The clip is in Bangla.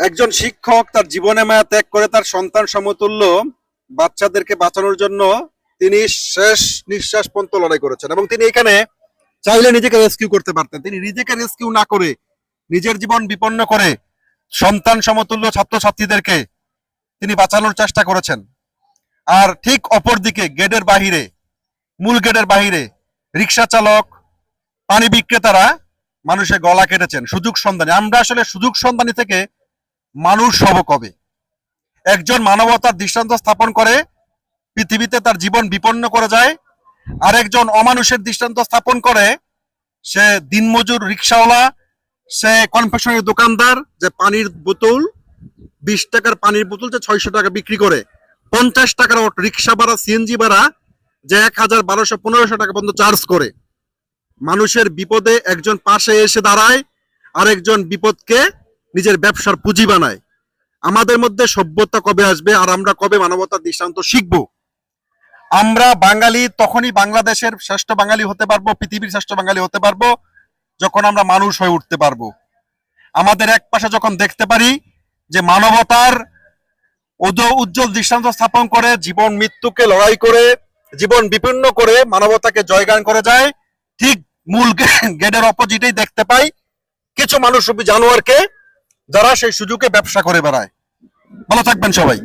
একজন শিক্ষক তার জীবনে মায়া ত্যাগ করে তার সন্তান সমতুল্য বাচ্চাদেরকে বাঁচানোর জন্য তিনি শেষ নিঃশ্বাস পর্যন্ত লড়াই করেছেন এবং তিনি এখানে চাইলে নিজেকে রেস্কিউ করতে পারতেন। তিনি নিজেকে রেস্কিউ না করে নিজের জীবন বিপন্ন করে সন্তান সমতুল্য ছাত্রছাত্রীদেরকে তিনি বাঁচানোর চেষ্টা করেছেন। আর ঠিক অপর দিকে গেটের বাহিরে, মূল গেটের বাহিরে রিক্সা চালক, পানি বিক্রেতারা মানুষের গলা কেটেছেন সুযোগ সন্ধানে। আমরা আসলে সুযোগ সন্ধানী থেকে মানুষ হব কবে? একজন মানবতার দৃষ্টান্ত স্থাপন করে পৃথিবীতে তার জীবন বিপন্ন করে যায়, আরেকজন অমানুষের দৃষ্টান্ত স্থাপন করে সে দিনমজুর রিক্সাওয়ালা, সে কনফেকশনারি দোকানদার, যে পানির বোতল 20 টাকার পানির বোতল যে 600 টাকা বিক্রি করে, 50 টাকার রিক্সা ভাড়া, সিএনজি ভাড়া যে 1000, 1200, 1500 টাকা পর্যন্ত চার্জ করে। মানুষের বিপদে একজন পাশে এসে দাঁড়ায়, আরেকজন বিপদকে নিজের ব্যবসার পুঁজি বানায়। আমাদের মধ্যে সভ্যতা কবে আসবে আর আমরা কবে মানবতার দৃষ্টান্ত শিখবো? আমরা বাঙালি তখনই বাংলাদেশের শ্রেষ্ঠ বাঙালি হতে পারবো, পৃথিবীর শ্রেষ্ঠ বাঙালি হতে পারবো যখন আমরা মানুষ হয়ে উঠতে পারবো। আমাদের এক পাশে যখন দেখতে পারি যে মানবতার উজ্জ্বল দৃষ্টান্ত স্থাপন করে জীবন মৃত্যুকে লড়াই করে জীবন বিপন্ন করে মানবতাকে জয়গান করে যায়, ঠিক মূল গেটের অপোজিটেই দেখতে পাই কিছু মানুষ জানোয়ারকে, যারা সেই সুযোগে ব্যবসা করে বেড়ায়। ভালো থাকবেন সবাই।